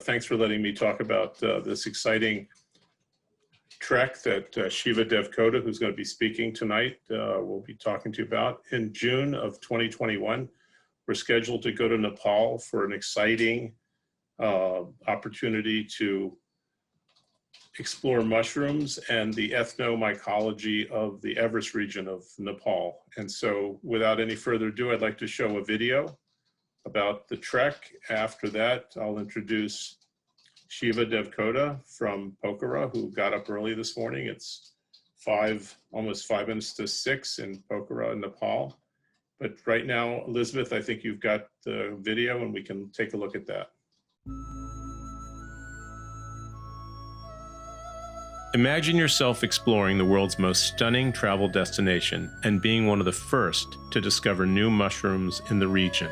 Thanks for letting me talk about this exciting trek that Shiva Devkota, who's going to be speaking tonight, will be talking to you about. In June of 2021, we're scheduled to go to Nepal for an exciting opportunity to explore mushrooms and the ethnomycology of the Everest region of Nepal. And so without any further ado, I'd like to show a video about the trek. After that, I'll introduce Shiva Devkota from Pokhara, who got up early this morning. It's almost 5 minutes to 6 in Pokhara, Nepal. But right now, Elizabeth, I think you've got the video and we can take a look at that. Imagine yourself exploring the world's most stunning travel destination and being one of the first to discover new mushrooms in the region.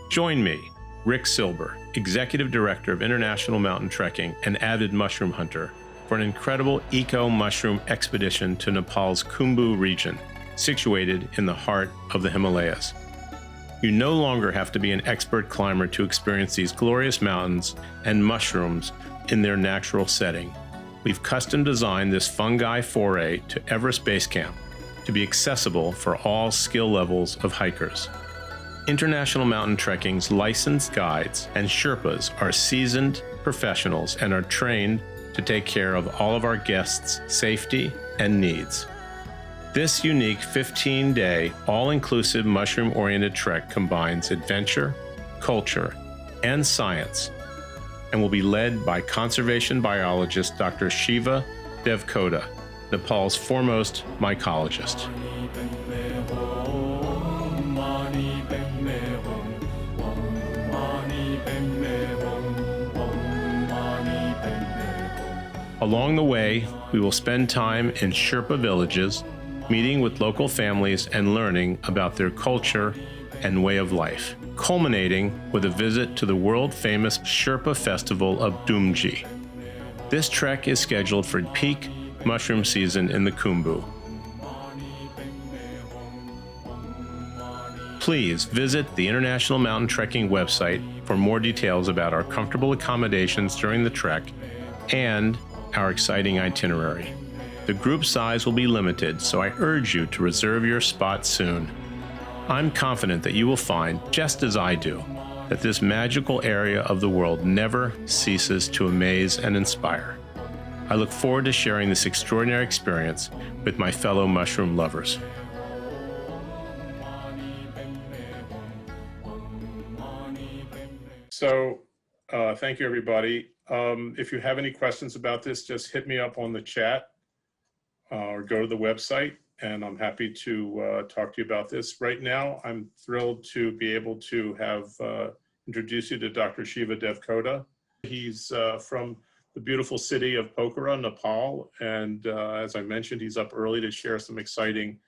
Join me, Rick Silber, Executive Director of International Mountain Trekking and avid mushroom hunter, for an incredible eco-mushroom expedition to Nepal's Khumbu region, situated in the heart of the Himalayas. You no longer have to be an expert climber to experience these glorious mountains and mushrooms in their natural setting. We've custom designed this fungi foray to Everest Base Camp to be accessible for all skill levels of hikers. International Mountain Trekking's licensed guides and Sherpas are seasoned professionals and are trained to take care of all of our guests' safety and needs. This unique 15-day, all-inclusive mushroom-oriented trek combines adventure, culture, and science, and will be led by conservation biologist Dr. Shiva Devkota, Nepal's foremost mycologist. Along the way, we will spend time in Sherpa villages, meeting with local families and learning about their culture and way of life, culminating with a visit to the world-famous Sherpa Festival of Dumji. This trek is scheduled for peak mushroom season in the Khumbu. Please visit the International Mountain Trekking website for more details about our comfortable accommodations during the trek and our exciting itinerary. The group size will be limited, so I urge you to reserve your spot soon. I'm confident that you will find, just as I do, that this magical area of the world never ceases to amaze and inspire. I look forward to sharing this extraordinary experience with my fellow mushroom lovers. So, thank you, everybody. If you have any questions about this, just hit me up on the chat. Or go to the website, and I'm happy to talk to you about this. Right now, I'm thrilled to be able to have introduce you to Dr. Shiva Devkota. He's from the beautiful city of Pokhara, Nepal, and as I mentioned, he's up early to share some exciting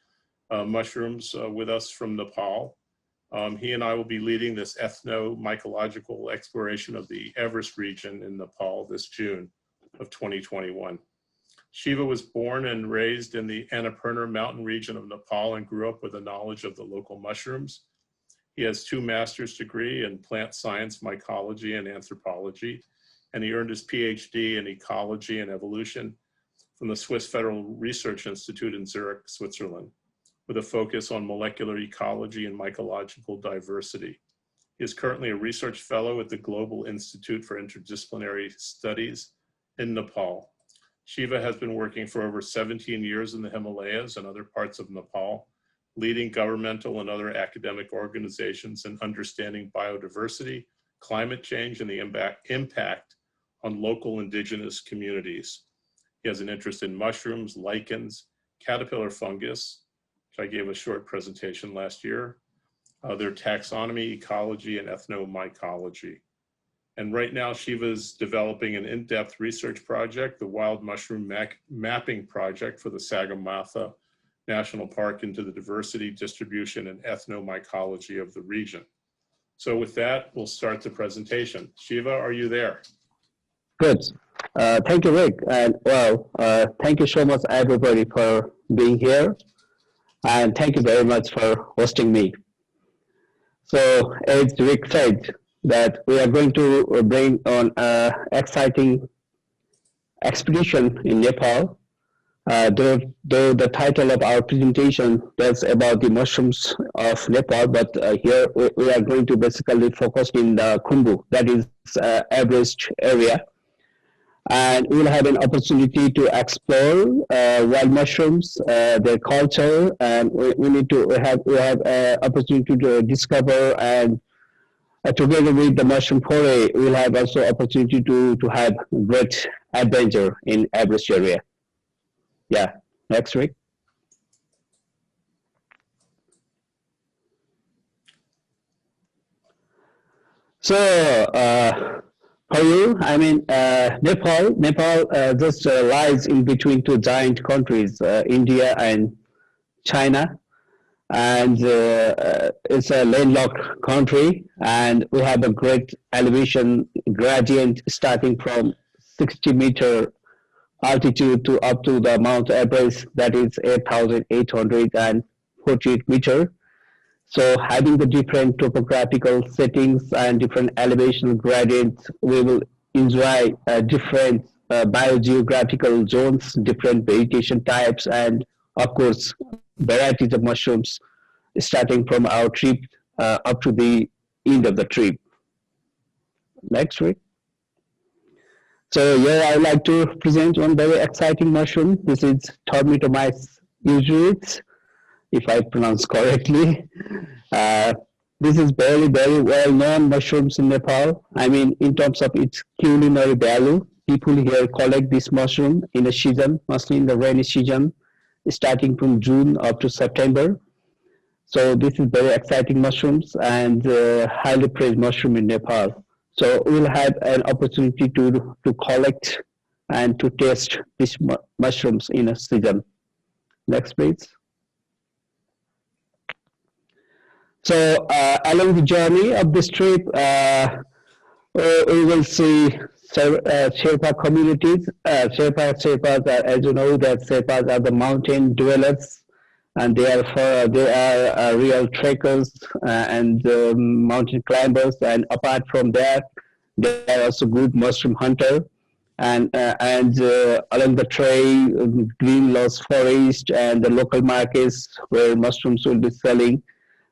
mushrooms with us from Nepal. He and I will be leading this ethnomycological exploration of the Everest region in Nepal this June of 2021. Shiva was born and raised in the Annapurna mountain region of Nepal and grew up with a knowledge of the local mushrooms. He has 2 master's degrees in plant science, mycology, and anthropology, and he earned his PhD in ecology and evolution from the Swiss Federal Research Institute in Zurich, Switzerland, with a focus on molecular ecology and mycological diversity. He is currently a research fellow at the Global Institute for Interdisciplinary Studies in Nepal. Shiva has been working for over 17 years in the Himalayas and other parts of Nepal, leading governmental and other academic organizations in understanding biodiversity, climate change, and the impact on local indigenous communities. He has an interest in mushrooms, lichens, caterpillar fungus, which I gave a short presentation last year, their taxonomy, ecology, and ethnomycology. And right now, Shiva's developing an in-depth research project, the Wild Mushroom Mapping Project for the Sagarmatha National Park into the diversity, distribution, and ethnomycology of the region. So with that, we'll start the presentation. Shiva, are you there? Good. Thank you, Rick. And thank you so much, everybody, for being here. And thank you very much for hosting me. So as Rick said, that we are going to bring on an exciting expedition in Nepal. Though the title of our presentation is about the mushrooms of Nepal, but here we are going to basically focus in the Khumbu, that is Everest area. And we'll have an opportunity to explore wild mushrooms, their culture, and we have opportunity to discover, and together with the mushroom foray, we'll have also opportunity to have great adventure in Everest area. Yeah, next week. So for you, I mean, Nepal just lies in between two giant countries, India and China, and it's a landlocked country, and we have a great elevation gradient starting from 60-meter altitude to up to the Mount Everest, that is 8,848 meters. So having the different topographical settings and different elevation gradients, we will enjoy different biogeographical zones, different vegetation types, and of course, varieties of mushrooms starting from our trip up to the end of the trip. Next week. So here I would like to present one very exciting mushroom. This is Tormitomyces usuis, if I pronounce correctly. This is very, very well-known mushrooms in Nepal. I mean, in terms of its culinary value, people here collect this mushroom in the season, mostly in the rainy season, starting from June up to September. So this is very exciting mushrooms and highly praised mushroom in Nepal. So we'll have an opportunity to collect and to taste these mushrooms in a season. Next, please. So along the journey of this trip, we will see Sherpa communities. Sherpas are, as you know, that Sherpas are the mountain dwellers, and they are real trekkers and mountain climbers. And apart from that, they are also good mushroom hunter. And along the trail, green lush forest and the local markets where mushrooms will be selling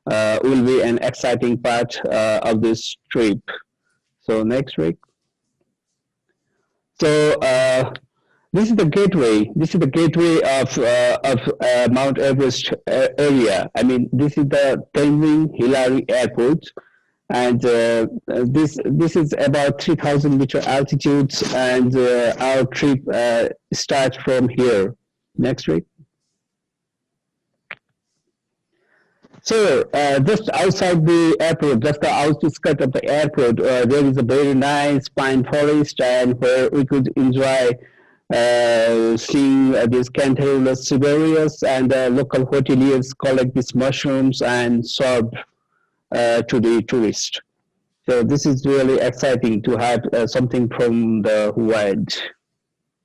will be an exciting part of this trip. So next week. So this is the gateway. This is the gateway of Mount Everest area. I mean, this is the Tenzing Hillary Airport, and this is about 3,000-meter altitude, and our trip starts from here. Next week. So just outside the airport, just the outskirts of the airport, there is a very nice pine forest, and where we could enjoy seeing these Cantharellus siberius, and local hoteliers collect these mushrooms and serve to the tourists. So this is really exciting to have something from the wild.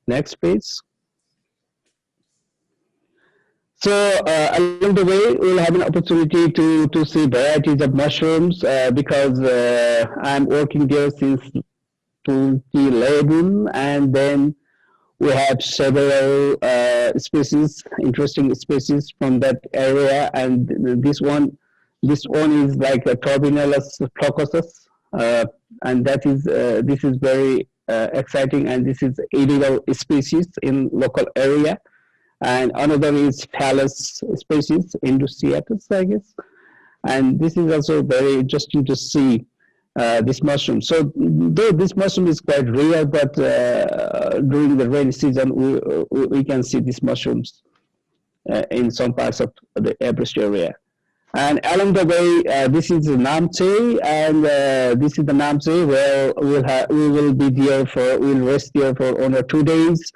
Next, please. So along the way, we'll have an opportunity to see varieties of mushrooms because I'm working there since 2011, and then we have several species, interesting species from that area, and this one is like a Turbinellus floccusus, and this is very exciting, and this is illegal species in local area. And another is Phallus species, Indusiatus, I guess. And this is also very interesting to see this mushroom. So though this mushroom is quite rare, but during the rainy season, we can see these mushrooms in some parts of the Everest area. And along the way, this is Namche, and this is the Namche where we'll rest there for 1 or 2 days.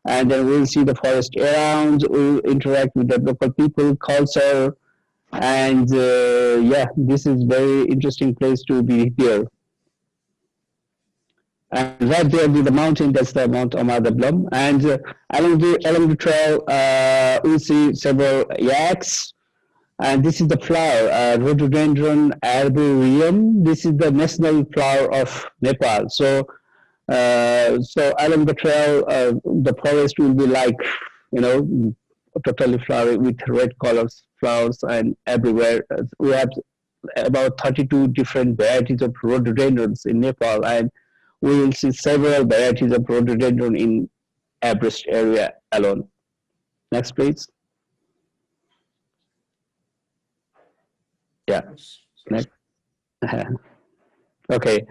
And then we'll see the forest around, we'll interact with the local people, culture, and yeah, this is very interesting place to be here. And right there with the mountain, that's the Mount Amadablam. And along the trail, we'll see several yaks, And this is the flower, Rhododendron arboreum. This is the national flower of Nepal. So, so along the trail, the forest will be like, totally flowery with red colors, flowers, and everywhere. We have about 32 different varieties of rhododendrons in Nepal, and we will see several varieties of rhododendron in Everest area alone. Next, please. Yeah. Next. Okay.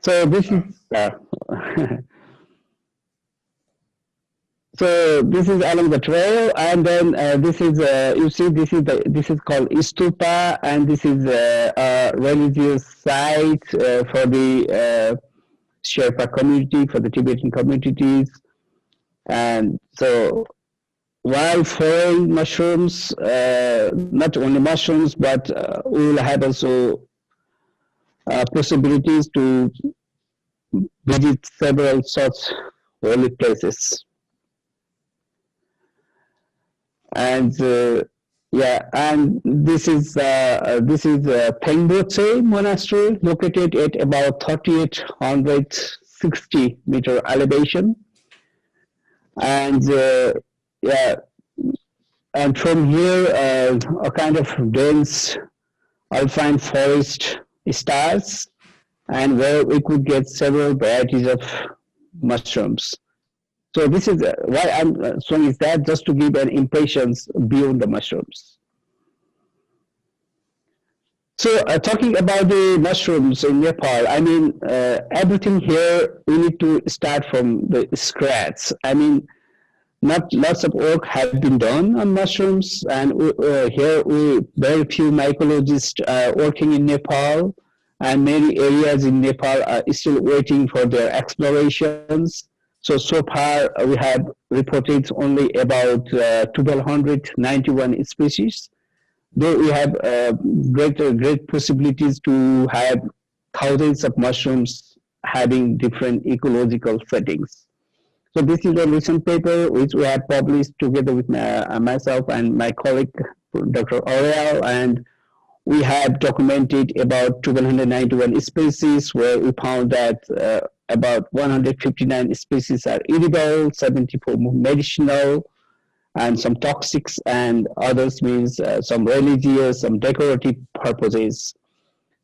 So this is so this is along the trail, and then this is you see this is called stupa, and this is a religious site for the Sherpa community, for the Tibetan communities, and so wild foreign mushrooms, not only mushrooms, but we will have also possibilities to visit several such holy places. And yeah, and this is Pengboche monastery, located at about 3,860 meter elevation, and yeah, and from here a kind of dense alpine forest starts, and where we could get several varieties of mushrooms. So this is why I'm showing is that just to give an impression beyond the mushrooms. So talking about the mushrooms in Nepal, I mean, everything here we need to start from the scratch. I mean, not lots of work have been done on mushrooms, and here very few mycologists working in Nepal, and many areas in Nepal are still waiting for their explorations. So far we have reported only about 1,291 species, though we have great possibilities to have thousands of mushrooms having different ecological settings. So this is a recent paper which we have published together with myself and my colleague, Dr. Oriel, and we have documented about 291 species, where we found that about 159 species are edible, 74 medicinal, and some toxics, and others means some religious, some decorative purposes.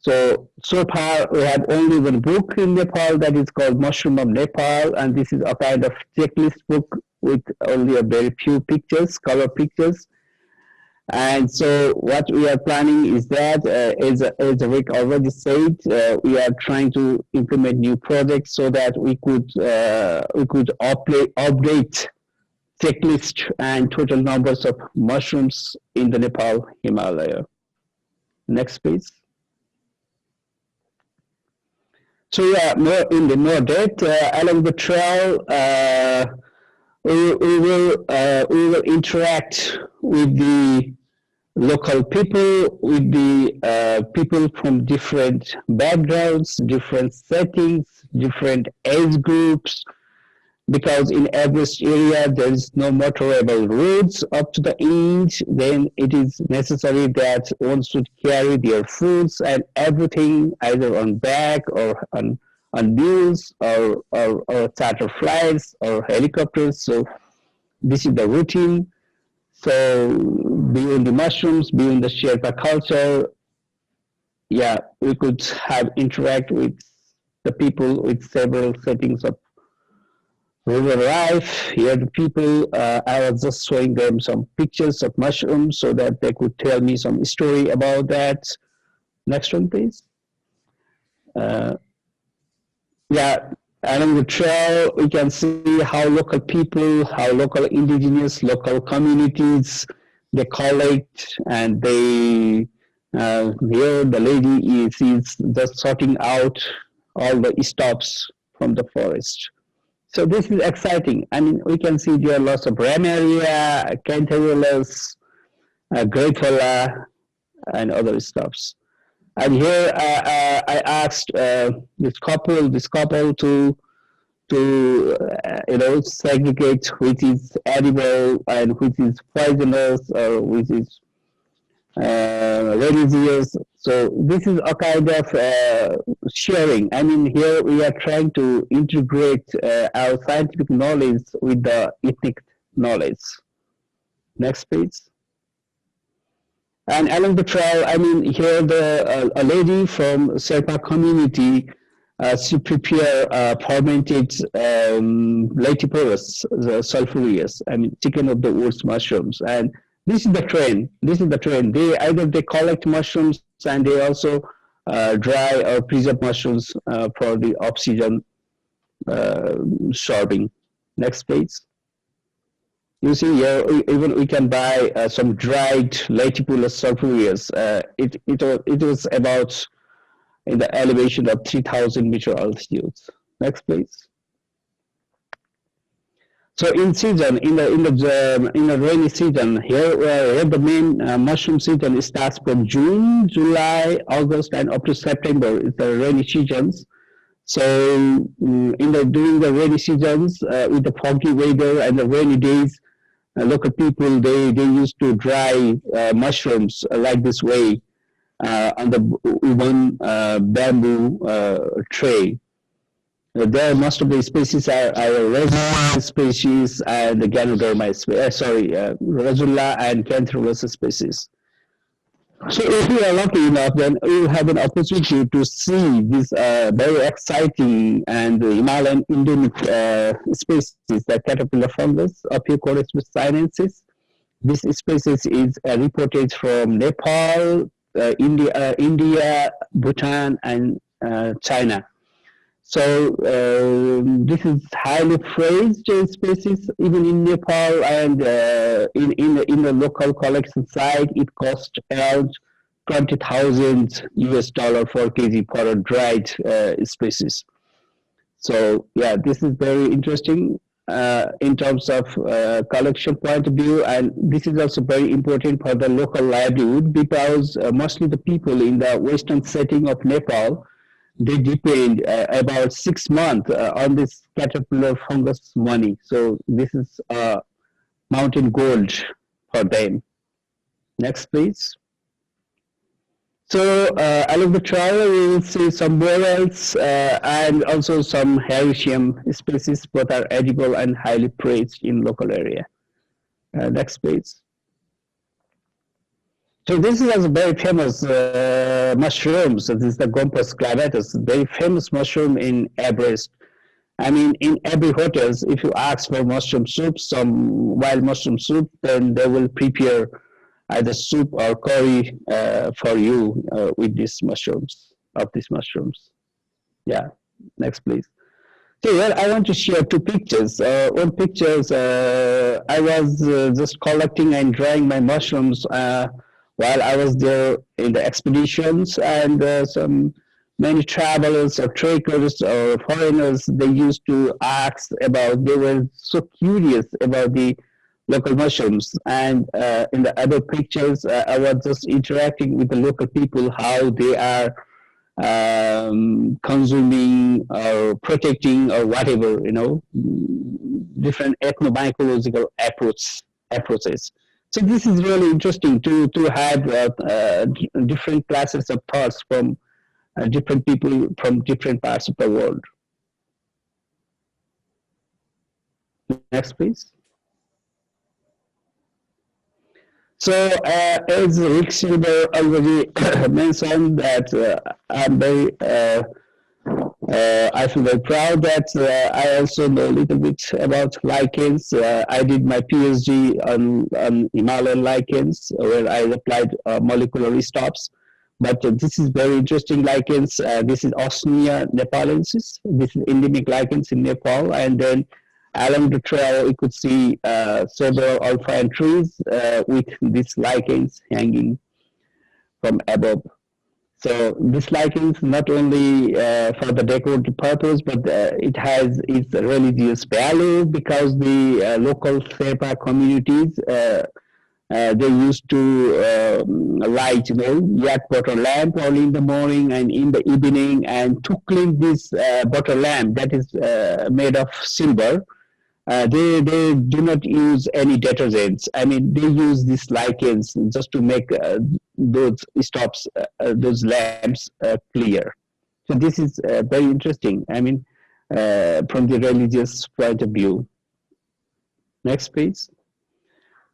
So far we have only one book in Nepal that is called Mushroom of Nepal, and this is a kind of checklist book with only a very few pictures, color pictures. And so what we are planning is that, as Rick already said, we are trying to implement new projects so that we could update checklist and total numbers of mushrooms in the Nepal Himalaya. Next, please. So yeah, more depth along the trail. We will interact with the local people, with the people from different backgrounds, different settings, different age groups, because in Everest area there is no motorable roads up to the end. Then it is necessary that one should carry their foods and everything either on back or on mules or charter flights or helicopters. So this is the routine. So beyond the mushrooms, beyond the Sherpa culture, yeah, we could have interact with the people with several settings of rural life. Here the people, I was just showing them some pictures of mushrooms so that they could tell me some story about that. Next one, please. Yeah, along the trail, we can see how local people, how local indigenous, local communities, they collect, and they, here the lady is just sorting out all the stops from the forest. So this is exciting. I mean, we can see there are lots of Ramaria, Cantarilus, Gratola, and other stuffs. And here I asked this couple to segregate which is edible and which is poisonous or which is religious. So this is a kind of sharing. I mean, here we are trying to integrate our scientific knowledge with the ethnic knowledge. Next page. And along the trail, I mean, here a lady from Sherpa community, she prepare fermented Laetiporus, the sulphureous, I mean, chicken of the woods mushrooms. And this is the trend. This is the trend. They collect mushrooms and they also dry or preserve mushrooms for the off-season serving. Next page. You see here, even we can buy some dried Laetipulus sulphureus. It was about in the elevation of 3,000 meter altitude. Next, please. So in season, in the rainy season, here the main mushroom season starts from June, July, August, and up to September. It's the rainy seasons. So during the rainy seasons, with the foggy weather and the rainy days, local people they used to dry mushrooms like this way on the one bamboo tray. There most of the species are Rosula species and the Ganoderma Rosula and Canthurus species. So if we are lucky enough, then we will have an opportunity to see this very exciting and Himalayan endemic species, the caterpillar fungus of Eucorus sinensis. This species is reported from Nepal, India, Bhutan, and China. So this is highly praised species even in Nepal, and in the local collection site, it costs around $20,000 per kg for a dried species. So yeah, this is very interesting in terms of collection point of view, and this is also very important for the local livelihood because mostly the people in the western setting of Nepal, they depend about 6 months on this caterpillar fungus money. So this is mountain gold for them. Next, please. So along the trail, we will see some morels and also some hericium species, both are edible and highly praised in local area. Next, please. So this is a very famous mushroom. So this is the Gompus clavatus, very famous mushroom in Everest. I mean, in every hotels, if you ask for mushroom soup, some wild mushroom soup, then they will prepare either soup or curry for you with these mushrooms, Yeah, next please. So here I want to share 2 pictures. One pictures, I was just collecting and drying my mushrooms while I was there in the expeditions, and many travelers or trekkers or foreigners, they used to ask about, they were so curious about the local mushrooms. And in the other pictures, I was just interacting with the local people, how they are consuming or protecting or whatever, different ethnomycological approaches. So this is really interesting to have different classes of thoughts from different people from different parts of the world. Next, please. So as Rick Silber already mentioned, that I'm very, I feel very proud that I also know a little bit about lichens. I did my PhD on Himalayan lichens, where I applied molecular stops. But this is very interesting lichens. This is Osmia nepalensis. This is endemic lichens in Nepal. And then along the trail, you could see several alpine trees with these lichens hanging from above. So this lichens not only for the decorative purpose, but it has its religious value because the local Sherpa communities they used to light, yak butter lamp early in the morning and in the evening, and to clean this butter lamp that is made of silver. They do not use any detergents. I mean, they use these lichens just to make those stops, those labs clear. So this is very interesting. I mean, from the religious point of view. Next, please.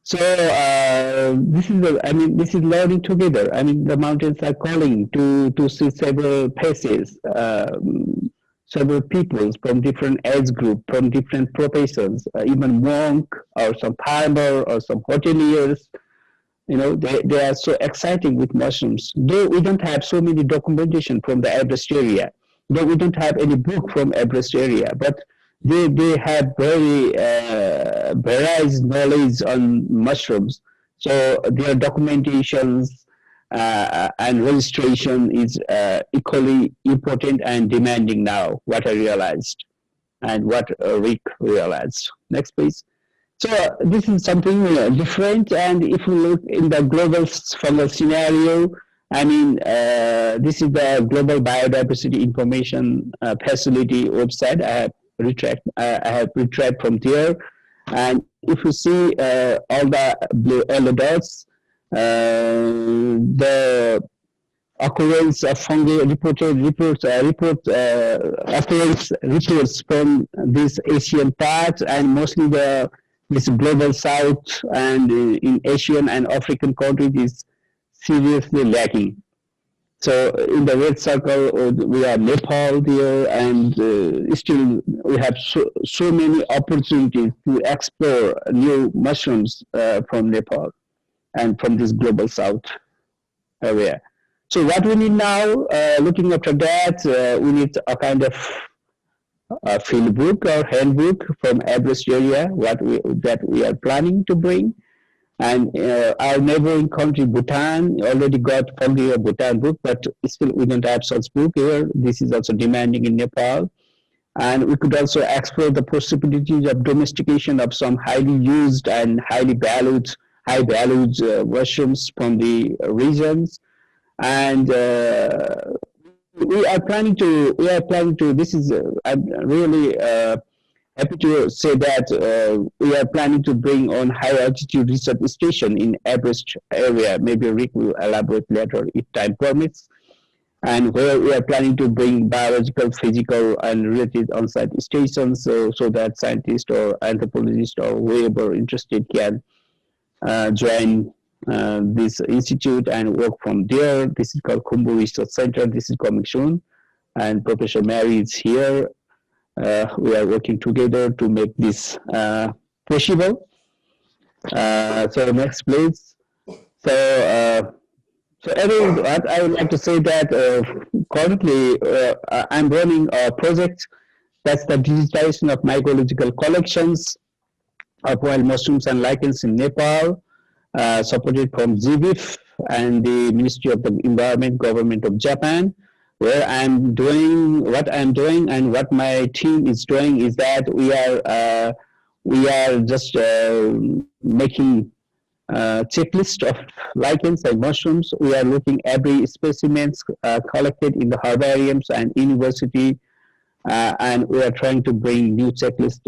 So this is learning together. I mean, the mountains are calling to see several faces, several peoples from different age group, from different professions, even monk or some farmer or some hoteliers. You know, they are so exciting with mushrooms. Though we don't have so many documentation from the Everest area, though we don't have any book from Everest area, but they have very varied knowledge on mushrooms. So their documentations and registration is equally important and demanding now, what I realized and what Rick realized. Next, please. So this is something different, and if we look in the global fungal scenario, I mean, this is the Global Biodiversity Information Facility website. I have retrieved from there, and if you see all the yellow dots, the occurrence of fungi occurrence reports from this Asian part, and mostly this global south and in Asian and African countries is seriously lacking. So in the red circle, we have Nepal there, and still we have so many opportunities to explore new mushrooms from Nepal and from this global south area. So what we need now, looking after that, we need a kind of field book or handbook from Everest area, that we are planning to bring. And our neighboring country, Bhutan, already got fungi of Bhutan book, but still we don't have such book here. This is also demanding in Nepal. And we could also explore the possibilities of domestication of some highly used and high valued mushrooms from the regions. And we are planning to, this is, I'm really happy to say that we are planning to bring on high altitude research station in Everest area. Maybe Rick will elaborate later if time permits. And where we are planning to bring biological, physical, and related on-site stations, so that scientists or anthropologists or whoever interested can join this institute and work from there. This is called Khumbu Research Center. This is coming soon. And Professor Mary is here. We are working together to make this possible. So next, please. So everyone, I would like to say that currently I'm running a project that's the digitization of mycological collections of wild mushrooms and lichens in Nepal, supported from GBIF and the Ministry of the Environment, Government of Japan. Where I'm doing, what I'm doing and what my team is doing is that we are just making checklist of lichens and mushrooms. We are looking every specimens collected in the herbariums and university, and we are trying to bring new checklist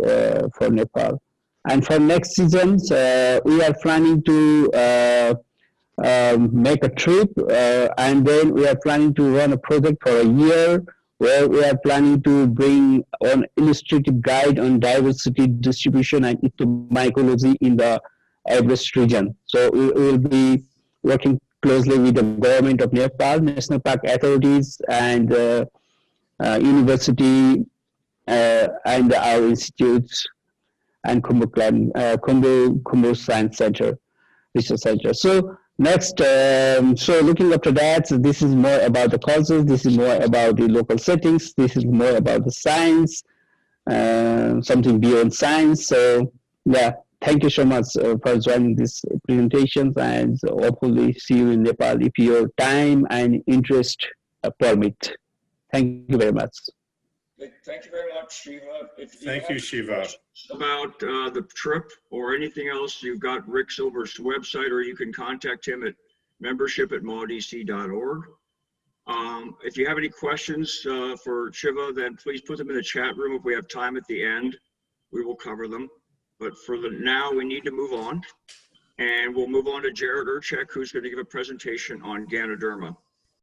for Nepal. And for next seasons, we are planning to make a trip, and then we are planning to run a project for a year where we are planning to bring an illustrative guide on diversity distribution and mycology in the Everest region. So we will be working closely with the government of Nepal, national park authorities, and university and our institutes and Khumbu Science Center, Research Center. So next, so looking after that, this is more about the causes, this is more about the local settings, this is more about the science, something beyond science. So yeah, thank you so much for joining this presentation, and hopefully see you in Nepal if your time and interest permit. Thank you very much. Thank you very much, Shiva. Thank you, Shiva. About the trip or anything else, you've got Rick Silver's website, or you can contact him at membership@mawdc.org. If you have any questions for Shiva, then please put them in the chat room. If we have time at the end, we will cover them. But for now, we need to move on. And we'll move on to Jared Urchek, who's going to give a presentation on Ganoderma.